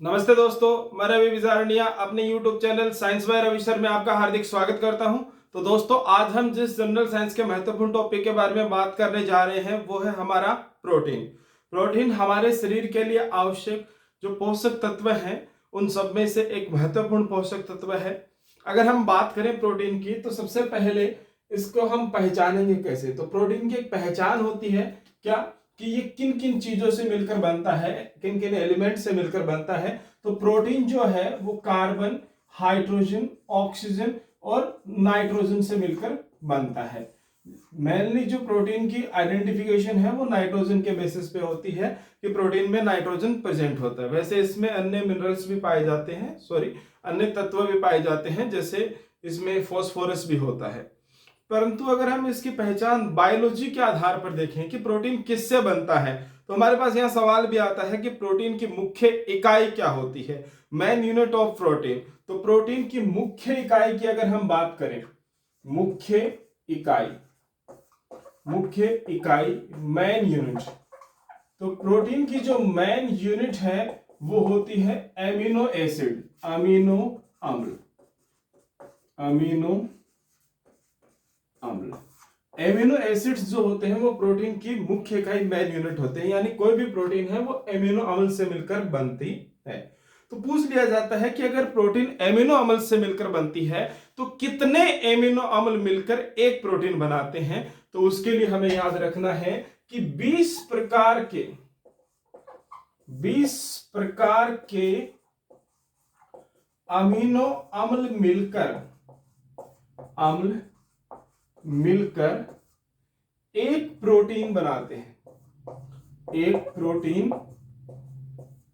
नमस्ते दोस्तों, मैं रवि विजारनिया अपने YouTube channel science by Ravi sir में आपका हार्दिक स्वागत करता हूं। तो दोस्तों, आज हम जिस जनरल साइंस के महत्वपूर्ण टॉपिक के बारे में बात करने जा रहे हैं वो है हमारा प्रोटीन। प्रोटीन हमारे शरीर के लिए आवश्यक जो पोषक तत्व हैं उन सब में से एक महत्वपूर्ण पोषक तत्व है। अगर हम बात करें प्रोटीन की तो सबसे पहले इसको हम पहचानेंगे कैसे। तो प्रोटीन की एक पहचान होती है क्या कि ये किन किन चीजों से मिलकर बनता है, किन किन एलिमेंट से मिलकर बनता है। तो प्रोटीन जो है वो कार्बन, हाइड्रोजन, ऑक्सीजन और नाइट्रोजन से मिलकर बनता है। मेनली जो प्रोटीन की आइडेंटिफिकेशन है वो नाइट्रोजन के बेसिस पे होती है कि प्रोटीन में नाइट्रोजन प्रेजेंट होता है। वैसे इसमें अन्य मिनरल्स भी पाए जाते हैं, अन्य तत्व भी पाए जाते हैं, जैसे इसमें फॉस्फोरस भी होता है। परंतु अगर हम इसकी पहचान बायोलॉजी के आधार पर देखें कि प्रोटीन किससे बनता है, तो हमारे पास यहां सवाल भी आता है कि प्रोटीन की मुख्य इकाई क्या होती है, मेन यूनिट ऑफ प्रोटीन। तो प्रोटीन की मुख्य इकाई की अगर हम बात करें, मुख्य इकाई मेन यूनिट, तो प्रोटीन की जो मेन यूनिट है वो होती है एमिनो एसिड, अमीनो अम्ल। एमिनो एसिड्स जो होते हैं वो प्रोटीन की मुख्य इकाई मेन यूनिट होते हैं, यानी कोई भी प्रोटीन है वो एमिनो अम्ल से मिलकर बनती है। तो पूछ लिया जाता है कि अगर प्रोटीन एमिनो अम्ल से मिलकर बनती है तो कितने एमिनो अम्ल मिलकर एक प्रोटीन बनाते हैं। तो उसके लिए हमें याद रखना है कि 20 प्रकार के अमीनो अम्ल मिलकर एक प्रोटीन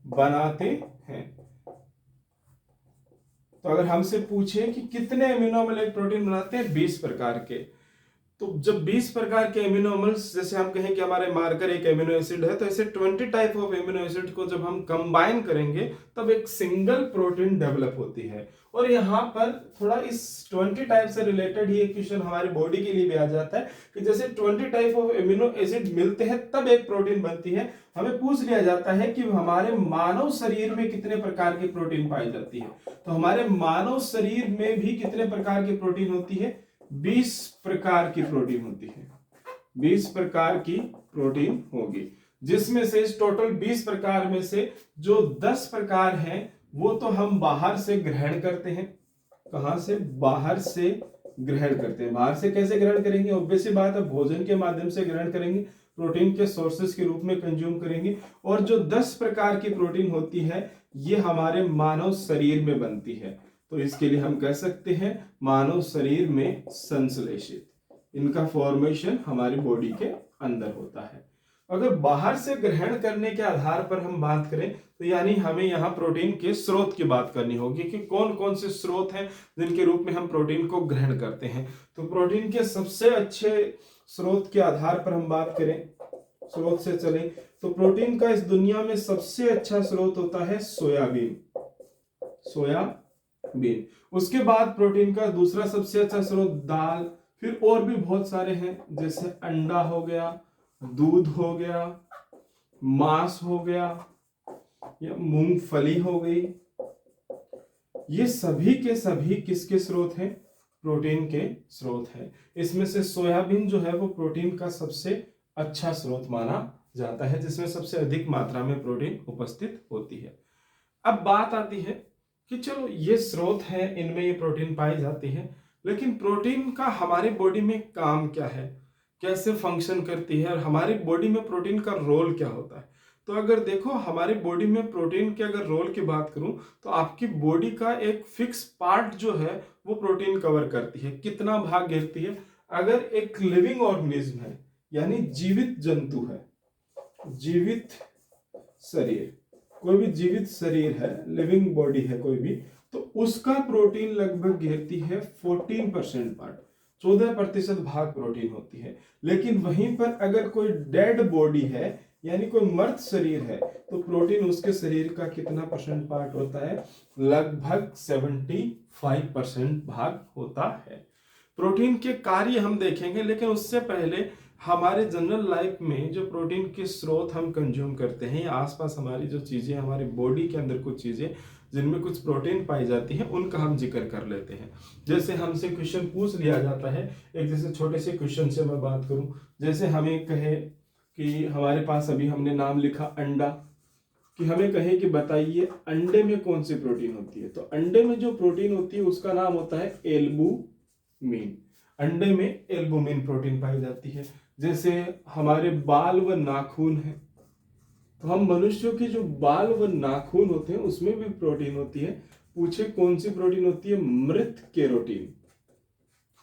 बनाते हैं। तो अगर हमसे पूछे कि कितने अमीनो अम्ल एक प्रोटीन बनाते हैं, 20 प्रकार के। तो जब 20 प्रकार के एमिनो अम्ल्स, जैसे हम कहें कि हमारे मार्कर एक एमिनो एसिड है, तो ऐसे 20 टाइप ऑफ एमिनो एसिड को जब हम कंबाइन करेंगे तब एक सिंगल प्रोटीन डेवलप होती है। और यहाँ पर थोड़ा इस 20 टाइप से रिलेटेड ही एक क्वेश्चन हमारे बॉडी के लिए भी आ जाता है कि जैसे 20 टाइप ऑफ एमिनो एसिड मिलते हैं तब एक प्रोटीन बनती है। हमें पूछ लिया जाता है कि हमारे मानव शरीर में कितने प्रकार की प्रोटीन पाई जाती है। तो हमारे मानव शरीर में भी कितने प्रकार की प्रोटीन होती है, 20 प्रकार की प्रोटीन होती है। 20 प्रकार की प्रोटीन होगी, जिसमें से इस टोटल 20 प्रकार में से जो 10 प्रकार हैं वो तो हम बाहर से ग्रहण करते हैं। कहां से? बाहर से ग्रहण करते हैं। बाहर से कैसे ग्रहण करेंगे? ऑब्वियस सी बात है, भोजन के माध्यम से ग्रहण करेंगे, प्रोटीन के सोर्सेस के रूप में कंज्यूम करेंगे। और जो 10 प्रकार की प्रोटीन होती है ये हमारे मानव शरीर में बनती है। तो इसके लिए हम कह सकते हैं मानव शरीर में संश्लेषित, इनका फॉर्मेशन हमारी बॉडी के अंदर होता है। अगर बाहर से ग्रहण करने के आधार पर हम बात करें तो यानी हमें यहाँ प्रोटीन के स्रोत की बात करनी होगी कि कौन कौन से स्रोत हैं जिनके रूप में हम प्रोटीन को ग्रहण करते हैं। तो प्रोटीन के सबसे अच्छे स्रोत के आधार पर हम बात करें, स्रोत से चलें, तो प्रोटीन का इस दुनिया में सबसे अच्छा स्रोत होता है सोयाबीन। उसके बाद प्रोटीन का दूसरा सबसे अच्छा स्रोत दाल, फिर और भी बहुत सारे हैं, जैसे अंडा हो गया, दूध हो गया, मांस हो गया, या मूंगफली हो गई। ये सभी के सभी किसके स्रोत हैं? प्रोटीन के स्रोत हैं। इसमें से सोयाबीन जो है वो प्रोटीन का सबसे अच्छा स्रोत माना जाता है, जिसमें सबसे अधिक मात्रा में प्रोटीन उपस्थित होती है। अब बात आती है कि चलो ये स्रोत है, इनमें ये प्रोटीन पाई जाती है, लेकिन प्रोटीन का हमारी बॉडी में काम क्या है, कैसे फंक्शन करती है और हमारी बॉडी में प्रोटीन का रोल क्या होता है। तो अगर देखो हमारी बॉडी में प्रोटीन के अगर रोल की बात करूं तो आपकी बॉडी का एक फिक्स पार्ट जो है वो प्रोटीन कवर करती है। कितना भाग घेरती है? अगर एक लिविंग ऑर्गेनिज्म है, यानी जीवित जंतु है, जीवित शरीर, कोई भी जीवित शरीर है, लिविंग बॉडी है कोई भी, तो उसका प्रोटीन लगभग घेरती है 14% पार्ट, 14% भाग प्रोटीन होती है। लेकिन वहीं पर अगर कोई डेड बॉडी है, यानी कोई मर्त शरीर है, तो प्रोटीन उसके शरीर का कितना परसेंट पार्ट होता है? लगभग 75% भाग होता है। प्रोटीन के कार्य हम देखेंगे, लेकिन उससे पहले हमारे जनरल लाइफ में जो प्रोटीन के स्रोत हम कंज्यूम करते हैं या आसपास हमारी जो चीज़ें, हमारी बॉडी के अंदर कुछ चीज़ें जिनमें कुछ प्रोटीन पाई जाती हैं, उनका हम जिक्र कर लेते हैं। जैसे हमसे क्वेश्चन पूछ लिया जाता है, एक जैसे छोटे से क्वेश्चन से मैं बात करूं, जैसे हमें कहे कि हमारे पास अभी हमने नाम लिखा अंडा, कि हमें कहे कि बताइए अंडे में कौन सी प्रोटीन होती है, तो अंडे में जो प्रोटीन होती है उसका नाम होता है एल्बुमिन। अंडे में एल्बुमिन प्रोटीन पाई जाती है। जैसे हमारे बाल व नाखून है, तो हम मनुष्यों के जो बाल व नाखून होते हैं उसमें भी प्रोटीन होती है। पूछे कौन सी प्रोटीन होती है? मृत केरोटीन,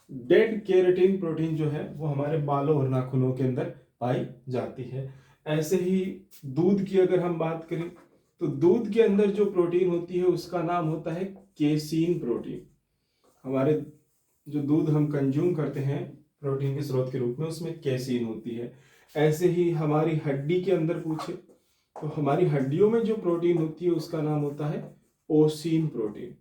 डेड केराटिन प्रोटीन जो है वो हमारे बालों और नाखूनों के अंदर पाई जाती है। ऐसे ही दूध की अगर हम बात करें तो दूध के अंदर जो प्रोटीन होती है उसका नाम होता है केसीन प्रोटीन। हमारे जो दूध हम कंज्यूम करते हैं प्रोटीन के स्रोत के रूप में, उसमें केसीन होती है। ऐसे ही हमारी हड्डी के अंदर पूछे तो हमारी हड्डियों में जो प्रोटीन होती है उसका नाम होता है ओसीन प्रोटीन,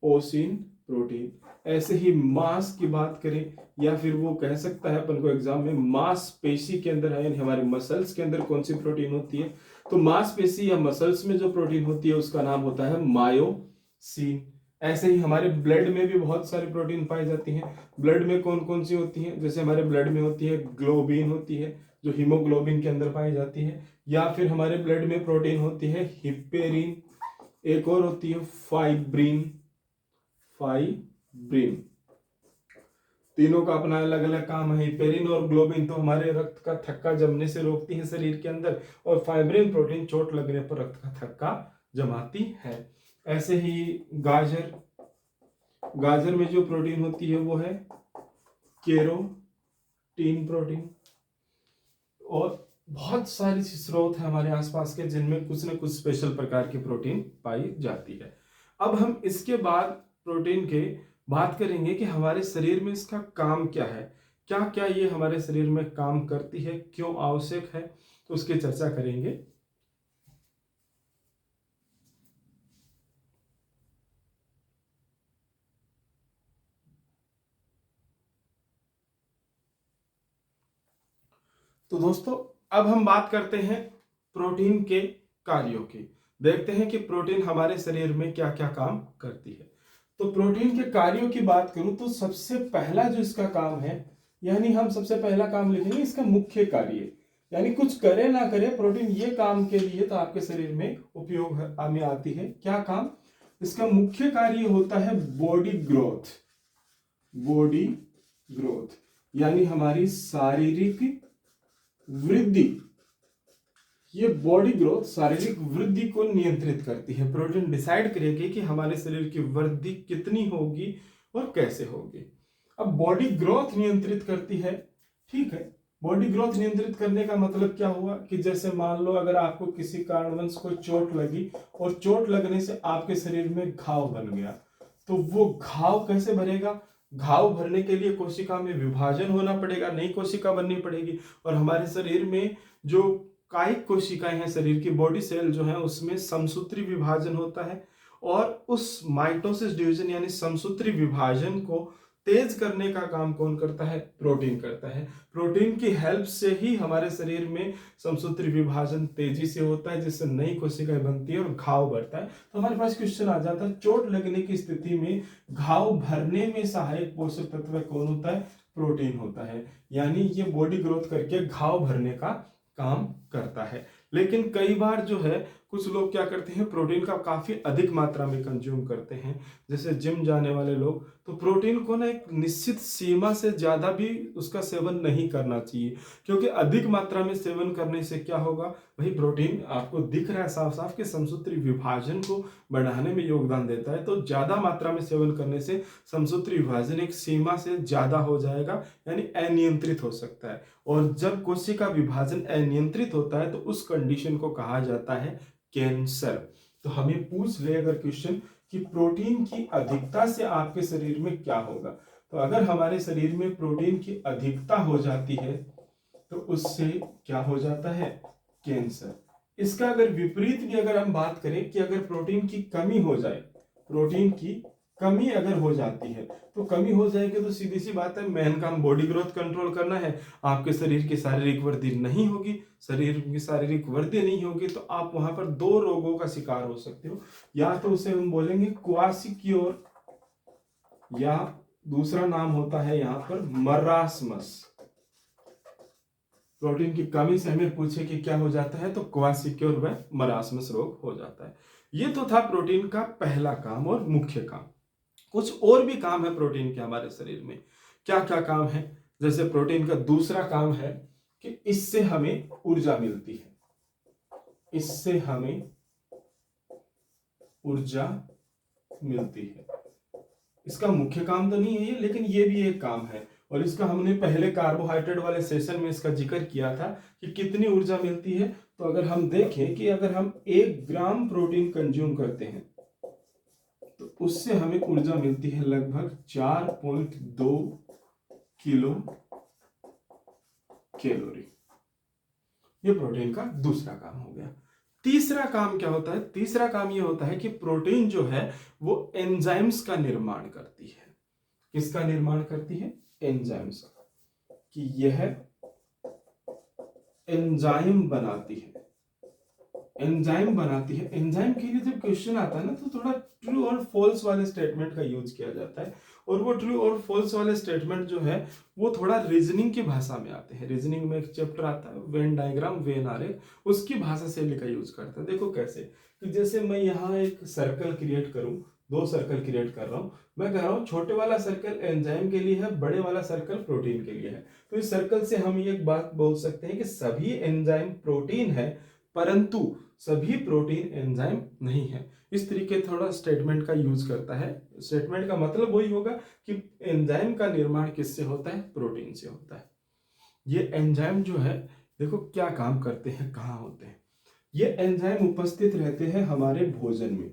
ओसीन प्रोटीन। ऐसे ही मांस की बात करें या फिर वो कह सकता है अपन को एग्जाम में, मांसपेशी के अंदर है यानी हमारे मसल्स के अंदर कौन सी प्रोटीन होती है, तो मांसपेशी या मसल्स में जो प्रोटीन होती है उसका नाम होता है मायोसिन। ऐसे ही हमारे ब्लड में भी बहुत सारी प्रोटीन पाई जाती हैं। ब्लड में कौन कौन सी होती हैं? जैसे हमारे ब्लड में होती है ग्लोबिन होती है जो हीमोग्लोबिन के अंदर पाई जाती है, या फिर हमारे ब्लड में प्रोटीन होती है हिपेरिन, एक और होती है फाइब्रिन, फाइब्रिन। तीनों का अपना अलग अलग काम है। हिपेरिन और ग्लोबिन तो हमारे रक्त का थक्का जमने से रोकती है शरीर के अंदर, और फाइब्रिन प्रोटीन चोट लगने पर रक्त का थक्का जमाती है। ऐसे ही गाजर, गाजर में जो प्रोटीन होती है वो है केरोटीन प्रोटीन। और बहुत सारी स्रोत है हमारे आसपास के जिनमें कुछ न कुछ स्पेशल प्रकार की प्रोटीन पाई जाती है। अब हम इसके बाद प्रोटीन के बात करेंगे कि हमारे शरीर में इसका काम क्या है, क्या क्या ये हमारे शरीर में काम करती है, क्यों आवश्यक है, तो उसकी चर्चा करेंगे। तो दोस्तों अब हम बात करते हैं प्रोटीन के कार्यों की। देखते हैं कि प्रोटीन हमारे शरीर में क्या क्या काम करती है। तो प्रोटीन के कार्यों की बात करूं तो सबसे पहला जो इसका काम है, यानी हम सबसे पहला काम लिखेंगे इसका मुख्य कार्य, यानी कुछ करे ना करे प्रोटीन ये काम के लिए तो आपके शरीर में उपयोग में आती है। क्या काम? इसका मुख्य कार्य होता है बॉडी ग्रोथ, बॉडी ग्रोथ यानी हमारी शारीरिक वृद्धि। ये बॉडी ग्रोथ शारीरिक वृद्धि को नियंत्रित करती है। प्रोटीन डिसाइड करेगी कि हमारे शरीर की वृद्धि कितनी होगी और कैसे होगी। अब बॉडी ग्रोथ नियंत्रित करती है, ठीक है। बॉडी ग्रोथ नियंत्रित करने का मतलब क्या हुआ कि जैसे मान लो अगर आपको किसी कारणवश कोई चोट लगी और चोट लगने से आपके शरीर में घाव बन गया, तो वो घाव कैसे भरेगा? घाव भरने के लिए कोशिका में विभाजन होना पड़ेगा, नई कोशिका बननी पड़ेगी। और हमारे शरीर में जो कायिक कोशिकाएं हैं, शरीर की बॉडी सेल जो है, उसमें समसूत्री विभाजन होता है, और उस माइटोसिस डिवीजन यानी समसूत्री विभाजन को तेज करने का काम कौन करता है? प्रोटीन करता है। प्रोटीन की हेल्प से ही हमारे शरीर में समसूत्री विभाजन तेजी से होता है, जिससे नई कोशिकाएं बनती है और घाव बढ़ता है। तो हमारे पास क्वेश्चन आ जाता है, चोट लगने की स्थिति में घाव भरने में सहायक पोषक तत्व कौन होता है? प्रोटीन होता है। यानी ये बॉडी ग्रोथ करके घाव भरने का काम करता है। लेकिन कई बार जो है कुछ लोग क्या करते हैं, प्रोटीन का काफी अधिक मात्रा में कंज्यूम करते हैं। जैसे जिम जाने वाले लोग, तो प्रोटीन को ना एक निश्चित सीमा से ज्यादा भी उसका सेवन नहीं करना चाहिए, क्योंकि अधिक मात्रा में सेवन करने से क्या होगा, वही प्रोटीन आपको दिख रहा है साफ साफ कि समसूत्री विभाजन को बढ़ाने में योगदान देता है। तो ज्यादा मात्रा में सेवन करने से समसूत्री विभाजन एक सीमा से ज्यादा हो जाएगा, यानी अनियंत्रित हो सकता है। और जब कोशिका विभाजन अनियंत्रित होता है तो उस कंडीशन को कहा जाता है कैंसर। तो हमें पूछ ले अगर क्वेश्चन कि प्रोटीन की अधिकता से आपके शरीर में क्या होगा, तो अगर हमारे शरीर में प्रोटीन की अधिकता हो जाती है तो उससे क्या हो जाता है? कैंसर। इसका अगर विपरीत भी अगर हम बात करें कि अगर प्रोटीन की कमी हो जाए, प्रोटीन की कमी अगर हो जाती है तो कमी हो जाएगी तो सीधी सी बात है, मेन काम बॉडी ग्रोथ कंट्रोल करना है। आपके शरीर की शारीरिक वृद्धि नहीं होगी, शरीर की शारीरिक वृद्धि नहीं होगी तो आप वहां पर दो रोगों का शिकार हो सकते हो। या तो उसे हम बोलेंगे क्वासिक्योर, या दूसरा नाम होता है यहाँ पर मरासमस। प्रोटीन की कमी से हमें पूछे कि क्या हो जाता है, तो क्वासिक्योर व मरासमस रोग हो जाता है। ये तो था प्रोटीन का पहला काम और मुख्य काम। कुछ और भी काम है प्रोटीन के हमारे शरीर में। क्या क्या काम है? जैसे प्रोटीन का दूसरा काम है कि इससे हमें ऊर्जा मिलती है, इससे हमें ऊर्जा मिलती है। इसका मुख्य काम तो नहीं है ये, लेकिन ये भी एक काम है। और इसका हमने पहले कार्बोहाइड्रेट वाले सेशन में इसका जिक्र किया था कि कितनी ऊर्जा मिलती है। तो अगर हम देखें कि अगर हम 1 ग्राम प्रोटीन कंज्यूम करते हैं तो उससे हमें ऊर्जा मिलती है लगभग 4.2 किलो कैलोरी। ये प्रोटीन का दूसरा काम हो गया। तीसरा काम क्या होता है? तीसरा काम ये होता है कि प्रोटीन जो है वो एंजाइम्स का निर्माण करती है। किसका निर्माण करती है? एंजाइम्स का। कि यह एंजाइम बनाती है, एंजाइम बनाती है। एंजाइम के लिए जब क्वेश्चन आता है ना तो थोड़ा ट्रू और फॉल्स वाले स्टेटमेंट का यूज किया जाता है। और वो ट्रू और फॉल्स वाले स्टेटमेंट जो है वो थोड़ा रीजनिंग की भाषा में आते हैं। रीजनिंग में एक चैप्टर आता है वेन डायग्राम, वेन आरेख, उसकी भाषा शैली का यूज करते हैं। देखो कैसे कि जैसे मैं यहाँ एक सर्कल क्रिएट करूं, 2 सर्कल क्रिएट कर रहा हूं। मैं कह रहा हूं छोटे वाला सर्कल एंजाइम के लिए है, बड़े वाला सर्कल प्रोटीन के लिए है। तो इस सर्कल से हम एक बात बोल सकते हैं कि सभी एंजाइम प्रोटीन है, परंतु सभी प्रोटीन एंजाइम नहीं है। इस तरीके थोड़ा स्टेटमेंट का यूज करता है। स्टेटमेंट का मतलब वही होगा कि एंजाइम का निर्माण किससे होता है? प्रोटीन से होता है। ये एंजाइम जो है देखो क्या काम करते हैं, कहाँ होते हैं। ये एंजाइम उपस्थित रहते हैं हमारे भोजन में।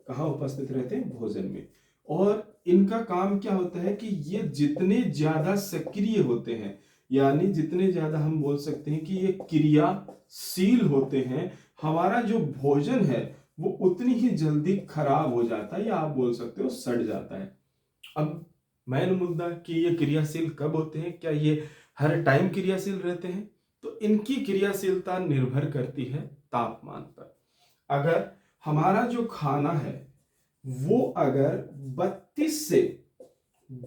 कहाँ उपस्थित रहते हैं? भोजन में। और इनका काम क्या होता है कि ये जितने ज्यादा सक्रिय होते हैं, यानी जितने ज्यादा हम बोल सकते हैं कि ये क्रियाशील होते हैं, हमारा जो भोजन है वो उतनी ही जल्दी खराब हो जाता है, या आप बोल सकते हो सड़ जाता है। अब मेन मुद्दा कि ये क्रियाशील कब होते हैं? क्या ये हर टाइम क्रियाशील रहते हैं? तो इनकी क्रियाशीलता निर्भर करती है तापमान पर। अगर हमारा जो खाना है वो अगर 32 से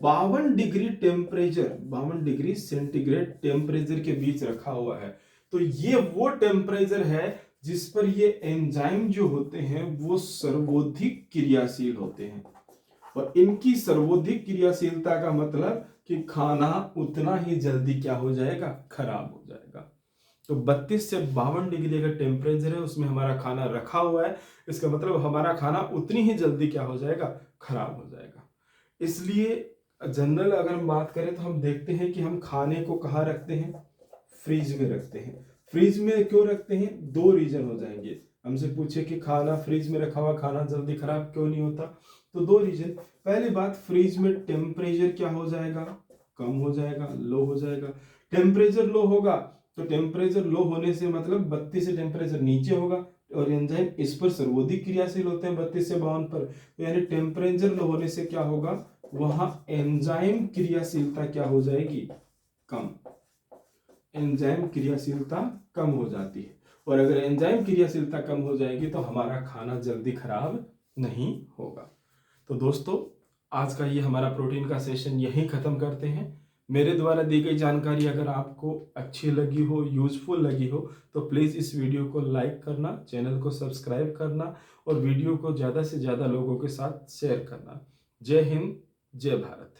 52 degree temperature, 52 degree centigrade temperature के बीच रखा हुआ है, तो ये वो टेम्परेचर है जिस पर ये एंजाइम जो होते हैं वो सर्वाधिक क्रियाशील होते हैं। और इनकी सर्वाधिक क्रियाशीलता का मतलब कि खाना उतना ही जल्दी क्या हो जाएगा? खराब हो जाएगा। तो 32 से 52 डिग्री का टेम्परेचर है, उसमें हमारा खाना रखा हुआ है, इसका मतलब हमारा खाना उतनी ही जल्दी क्या हो जाएगा? खराब हो जाएगा। इसलिए जनरल अगर हम बात करें तो हम देखते हैं कि हम खाने को कहाँ रखते हैं? फ्रिज में रखते हैं। फ्रिज में क्यों रखते हैं? 2 रीजन हो जाएंगे। हमसे पूछे कि खाना फ्रिज में रखा हुआ खाना जल्दी खराब क्यों नहीं होता, तो 2 रीजन। पहली बात, फ्रिज में टेम्परेचर क्या हो जाएगा? कम हो जाएगा, लो हो जाएगा। टेम्परेचर लो होगा तो टेम्परेचर लो होने से मतलब 32 से टेम्परेचर नीचे होगा, और एंजाइम इस पर सर्वाधिक क्रियाशील होते हैं 32 से 52 पर। तो यानी टेम्परेचर लो होने से क्या होगा? वहां एंजाइम क्रियाशीलता क्या हो जाएगी? कम। एंजाइम क्रियाशीलता कम हो जाती है। और अगर एंजाइम क्रियाशीलता कम हो जाएगी तो हमारा खाना जल्दी खराब नहीं होगा। तो दोस्तों, आज का ये हमारा प्रोटीन का सेशन यहीं खत्म करते हैं। मेरे द्वारा दी गई जानकारी अगर आपको अच्छी लगी हो, यूजफुल लगी हो, तो प्लीज़ इस वीडियो को लाइक करना, चैनल को सब्सक्राइब करना और वीडियो को ज़्यादा से ज़्यादा लोगों के साथ शेयर करना। जय हिंद, जय भारत।